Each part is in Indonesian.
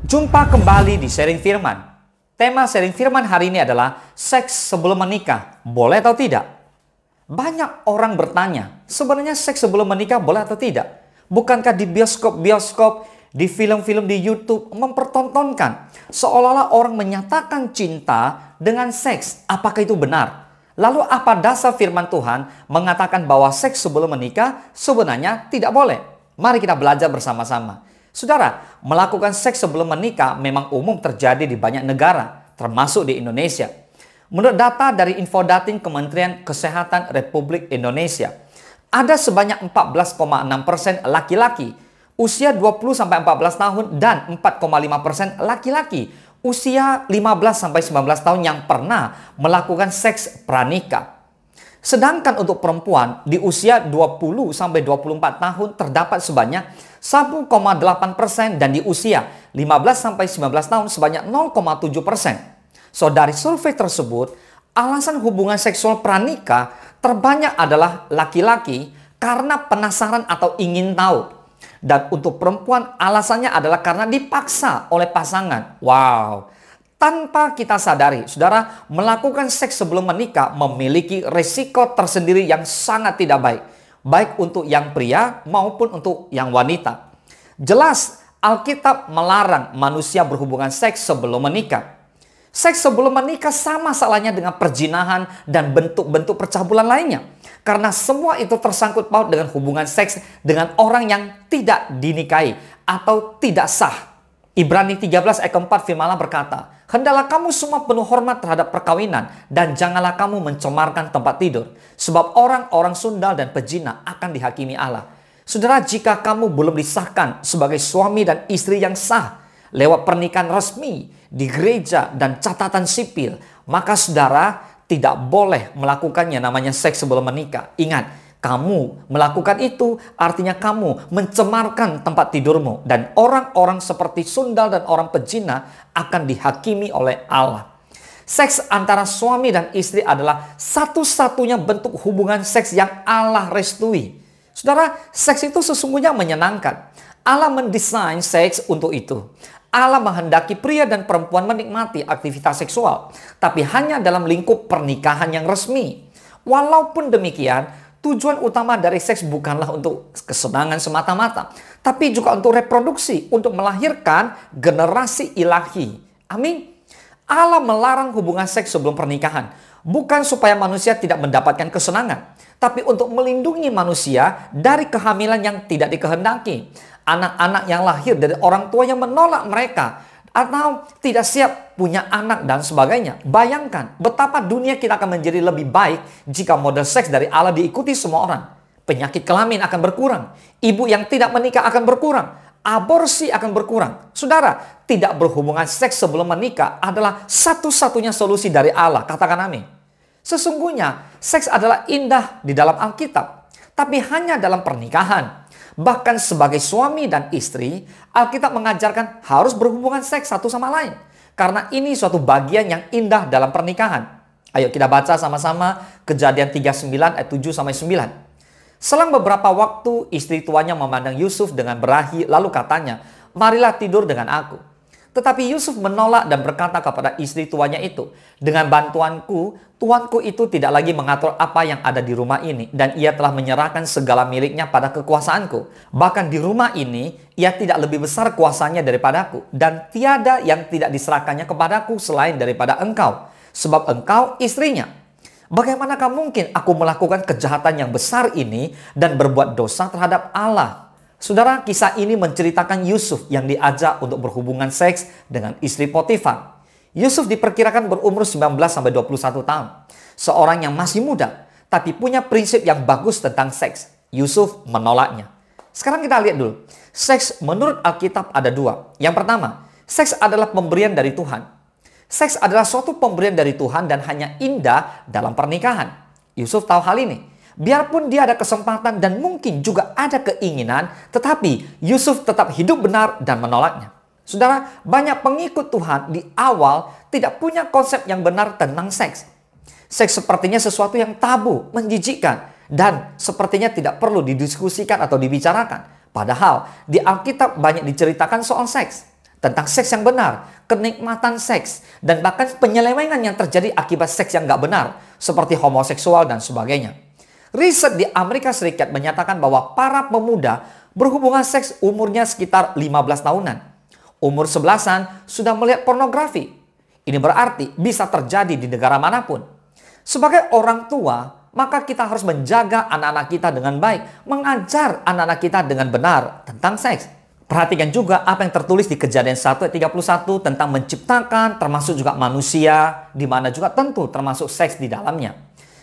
Jumpa kembali di Sharing Firman. Tema Sharing Firman hari ini adalah seks sebelum menikah, boleh atau tidak? Banyak orang bertanya, sebenarnya seks sebelum menikah boleh atau tidak? Bukankah di bioskop-bioskop, di film-film di YouTube mempertontonkan seolah-olah orang menyatakan cinta dengan seks? Apakah itu benar? Lalu apa dasar firman Tuhan mengatakan bahwa seks sebelum menikah sebenarnya tidak boleh? Mari kita belajar bersama-sama. Saudara, melakukan seks sebelum menikah memang umum terjadi di banyak negara, termasuk di Indonesia. Menurut data dari Infodating Kementerian Kesehatan Republik Indonesia, ada sebanyak 14,6% laki-laki usia 20-14 tahun dan 4,5% laki-laki usia 15-19 tahun yang pernah melakukan seks pranikah. Sedangkan untuk perempuan di usia 20-24 tahun terdapat sebanyak 1,8% dan di usia 15-19 tahun sebanyak 0,7%. So, dari survei tersebut, alasan hubungan seksual pranikah terbanyak adalah laki-laki karena penasaran atau ingin tahu. Dan untuk perempuan alasannya adalah karena dipaksa oleh pasangan. Wow! Tanpa kita sadari, saudara, melakukan seks sebelum menikah memiliki risiko tersendiri yang sangat tidak baik. Baik untuk yang pria maupun untuk yang wanita. Jelas, Alkitab melarang manusia berhubungan seks sebelum menikah. Seks sebelum menikah sama salahnya dengan perzinahan dan bentuk-bentuk percabulan lainnya. Karena semua itu tersangkut paut dengan hubungan seks dengan orang yang tidak dinikahi atau tidak sah. Ibrani 13 ayat 4 firman Allah berkata, "Hendaklah kamu semua penuh hormat terhadap perkawinan dan janganlah kamu mencemarkan tempat tidur. Sebab orang-orang sundal dan pezina akan dihakimi Allah." Saudara, jika kamu belum disahkan sebagai suami dan istri yang sah lewat pernikahan resmi di gereja dan catatan sipil, maka saudara tidak boleh melakukannya namanya seks sebelum menikah. Ingat, kamu melakukan itu artinya kamu mencemarkan tempat tidurmu. Dan orang-orang seperti sundal dan orang pezina akan dihakimi oleh Allah. Seks antara suami dan istri adalah satu-satunya bentuk hubungan seks yang Allah restui. Saudara, seks itu sesungguhnya menyenangkan. Allah mendesain seks untuk itu. Allah menghendaki pria dan perempuan menikmati aktivitas seksual, tapi hanya dalam lingkup pernikahan yang resmi. Walaupun demikian, tujuan utama dari seks bukanlah untuk kesenangan semata-mata, tapi juga untuk reproduksi, untuk melahirkan generasi ilahi. Amin. Allah melarang hubungan seks sebelum pernikahan, bukan supaya manusia tidak mendapatkan kesenangan, tapi untuk melindungi manusia dari kehamilan yang tidak dikehendaki. Anak-anak yang lahir dari orang tua yang menolak mereka atau tidak siap punya anak dan sebagainya. Bayangkan betapa dunia kita akan menjadi lebih baik jika model seks dari Allah diikuti semua orang. Penyakit kelamin akan berkurang. Ibu yang tidak menikah akan berkurang. Aborsi akan berkurang. Saudara, tidak berhubungan seks sebelum menikah adalah satu-satunya solusi dari Allah. Katakan amin. Sesungguhnya seks adalah indah di dalam Alkitab, tapi hanya dalam pernikahan. Bahkan sebagai suami dan istri, Alkitab mengajarkan harus berhubungan seks satu sama lain. Karena ini suatu bagian yang indah dalam pernikahan. Ayo kita baca sama-sama Kejadian 39 ayat 7-9. Selang beberapa waktu, istri tuanya memandang Yusuf dengan berahi, lalu katanya, "Marilah tidur dengan aku." Tetapi Yusuf menolak dan berkata kepada istri tuanya itu, "Dengan bantuanku, tuanku itu tidak lagi mengatur apa yang ada di rumah ini, dan ia telah menyerahkan segala miliknya pada kekuasaanku. Bahkan di rumah ini, ia tidak lebih besar kuasanya daripadaku, dan tiada yang tidak diserahkannya kepadaku selain daripada engkau, sebab engkau istrinya. Bagaimanakah mungkin aku melakukan kejahatan yang besar ini dan berbuat dosa terhadap Allah?" Saudara, kisah ini menceritakan Yusuf yang diajak untuk berhubungan seks dengan istri Potifar. Yusuf diperkirakan berumur 19-21 tahun. Seorang yang masih muda, tapi punya prinsip yang bagus tentang seks. Yusuf menolaknya. Sekarang kita lihat dulu. Seks menurut Alkitab ada dua. Yang pertama, seks adalah pemberian dari Tuhan. Seks adalah suatu pemberian dari Tuhan dan hanya indah dalam pernikahan. Yusuf tahu hal ini. Biarpun dia ada kesempatan dan mungkin juga ada keinginan, tetapi Yusuf tetap hidup benar dan menolaknya. Saudara, banyak pengikut Tuhan di awal tidak punya konsep yang benar tentang seks. Seks sepertinya sesuatu yang tabu, menjijikkan, dan sepertinya tidak perlu didiskusikan atau dibicarakan. Padahal di Alkitab banyak diceritakan soal seks. tentang seks yang benar, kenikmatan seks, dan bahkan penyelewengan yang terjadi akibat seks yang nggak benar, seperti homoseksual dan sebagainya. Riset di Amerika Serikat menyatakan bahwa para pemuda berhubungan seks umurnya sekitar 15 tahunan. Umur 11-an sudah melihat pornografi. Ini berarti bisa terjadi di negara manapun. Sebagai orang tua, maka kita harus menjaga anak-anak kita dengan baik, mengajar anak-anak kita dengan benar tentang seks. Perhatikan juga apa yang tertulis di Kejadian 1 ayat 31 tentang menciptakan, termasuk juga manusia, di mana juga tentu termasuk seks di dalamnya.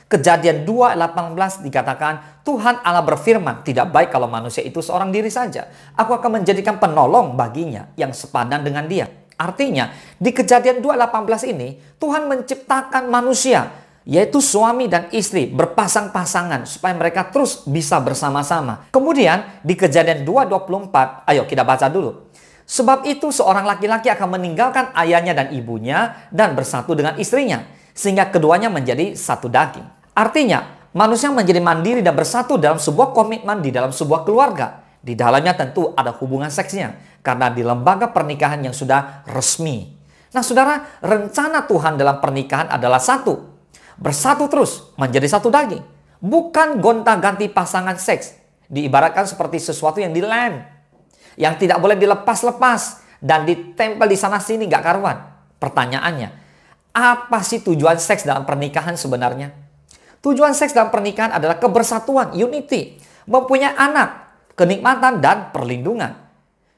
Kejadian 2 ayat 18 dikatakan, Tuhan Allah berfirman, tidak baik kalau manusia itu seorang diri saja. Aku akan menjadikan penolong baginya yang sepadan dengan dia. Artinya, di Kejadian 2 ayat 18 ini, Tuhan menciptakan manusia, yaitu suami dan istri berpasang-pasangan supaya mereka terus bisa bersama-sama. Kemudian di Kejadian 2:24, ayo kita baca dulu. Sebab itu seorang laki-laki akan meninggalkan ayahnya dan ibunya dan bersatu dengan istrinya, sehingga keduanya menjadi satu daging. Artinya, manusia menjadi mandiri dan bersatu dalam sebuah komitmen di dalam sebuah keluarga. Di dalamnya tentu ada hubungan seksnya, karena di lembaga pernikahan yang sudah resmi. Nah saudara, rencana Tuhan dalam pernikahan adalah satu, bersatu terus menjadi satu daging. Bukan gonta-ganti pasangan seks. Diibaratkan seperti sesuatu yang dilem, yang tidak boleh dilepas-lepas dan ditempel di sana-sini gak karuan. Pertanyaannya, apa sih tujuan seks dalam pernikahan sebenarnya? Tujuan seks dalam pernikahan adalah kebersatuan, unity, mempunyai anak, kenikmatan dan perlindungan.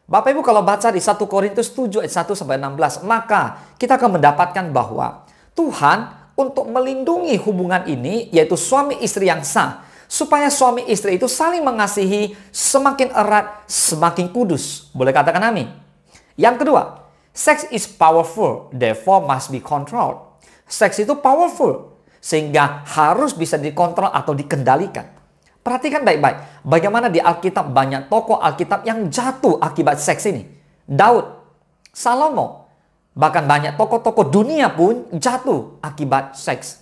Bapak Ibu kalau baca di 1 Korintus 7 ayat 1-16, maka kita akan mendapatkan bahwa Tuhan untuk melindungi hubungan ini, yaitu suami istri yang sah, supaya suami istri itu saling mengasihi, semakin erat, semakin kudus. Boleh katakan amin? Yang kedua, sex is powerful, therefore must be controlled. Seks itu powerful, sehingga harus bisa dikontrol atau dikendalikan. Perhatikan baik-baik, bagaimana di Alkitab banyak tokoh Alkitab yang jatuh akibat seks ini. Daud, Salomo, bahkan banyak tokoh-tokoh dunia pun jatuh akibat seks.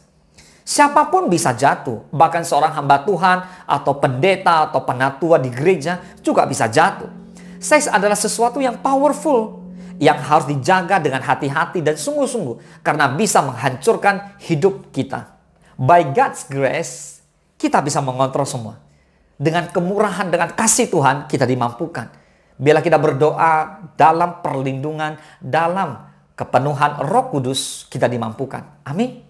Siapapun bisa jatuh, bahkan seorang hamba Tuhan atau pendeta atau penatua di gereja juga bisa jatuh. Seks adalah sesuatu yang powerful, yang harus dijaga dengan hati-hati dan sungguh-sungguh karena bisa menghancurkan hidup kita. By God's grace, kita bisa mengontrol semua. Dengan kemurahan, dengan kasih Tuhan, kita dimampukan. Bila kita berdoa dalam perlindungan, dalam kepenuhan Roh Kudus, kita dimampukan. Amin.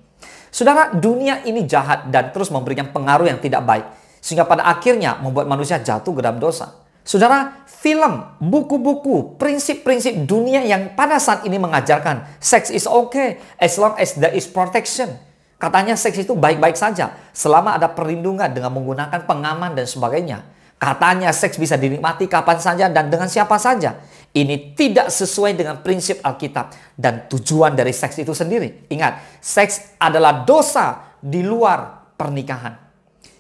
Saudara, dunia ini jahat dan terus memberikan pengaruh yang tidak baik, sehingga pada akhirnya membuat manusia jatuh ke dalam dosa. Saudara, film, buku-buku, prinsip-prinsip dunia yang pada saat ini mengajarkan sex is okay as long as there is protection. Katanya seks itu baik-baik saja selama ada perlindungan dengan menggunakan pengaman dan sebagainya. Katanya seks bisa dinikmati kapan saja dan dengan siapa saja. Ini tidak sesuai dengan prinsip Alkitab dan tujuan dari seks itu sendiri. Ingat, seks adalah dosa di luar pernikahan.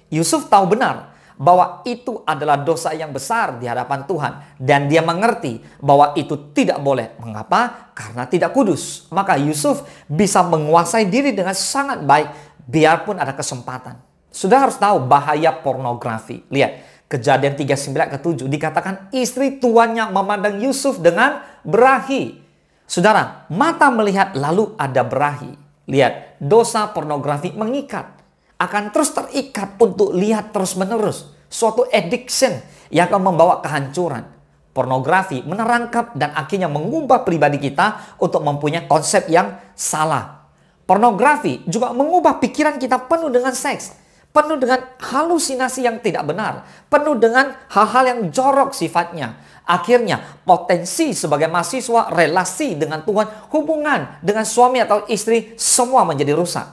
Yusuf tahu benar bahwa itu adalah dosa yang besar di hadapan Tuhan. Dan dia mengerti bahwa itu tidak boleh. Mengapa? Karena tidak kudus. Maka Yusuf bisa menguasai diri dengan sangat baik biarpun ada kesempatan. Sudah harus tahu bahaya pornografi. Lihat. Kejadian 39-7 dikatakan istri tuannya memandang Yusuf dengan berahi. Saudara, mata melihat lalu ada berahi. Lihat, dosa pornografi mengikat. Akan terus terikat untuk lihat terus-menerus. Suatu addiction yang akan membawa kehancuran. Pornografi menerangkap dan akhirnya mengubah pribadi kita untuk mempunyai konsep yang salah. Pornografi juga mengubah pikiran kita penuh dengan seks. Penuh dengan halusinasi yang tidak benar. Penuh dengan hal-hal yang jorok sifatnya. Akhirnya potensi sebagai mahasiswa, relasi dengan Tuhan, hubungan dengan suami atau istri, semua menjadi rusak.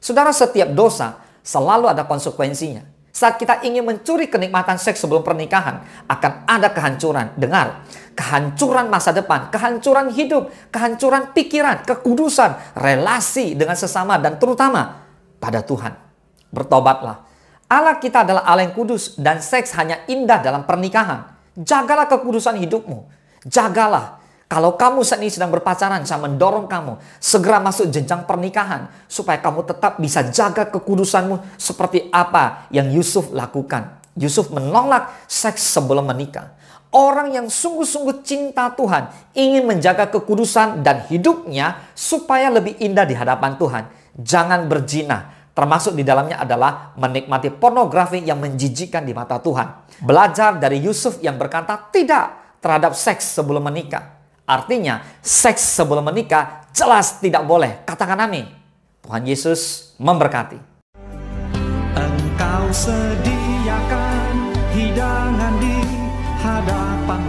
Saudara, setiap dosa selalu ada konsekuensinya. Saat kita ingin mencuri kenikmatan seks sebelum pernikahan, akan ada kehancuran. Dengar, kehancuran masa depan, kehancuran hidup, kehancuran pikiran, kekudusan, relasi dengan sesama, dan terutama pada Tuhan. Bertobatlah. Allah kita adalah Allah yang kudus dan seks hanya indah dalam pernikahan. Jagalah kekudusan hidupmu. Jagalah. Kalau kamu saat ini sedang berpacaran, saya mendorong kamu segera masuk jenjang pernikahan supaya kamu tetap bisa jaga kekudusanmu seperti apa yang Yusuf lakukan. Yusuf menolak seks sebelum menikah. Orang yang sungguh-sungguh cinta Tuhan, ingin menjaga kekudusan dan hidupnya supaya lebih indah di hadapan Tuhan. Jangan berzina. Termasuk di dalamnya adalah menikmati pornografi yang menjijikkan di mata Tuhan. Belajar dari Yusuf yang berkata tidak terhadap seks sebelum menikah. Artinya, seks sebelum menikah jelas tidak boleh. Katakan amin. Tuhan Yesus memberkati. Engkau sediakan hidangan di hadapan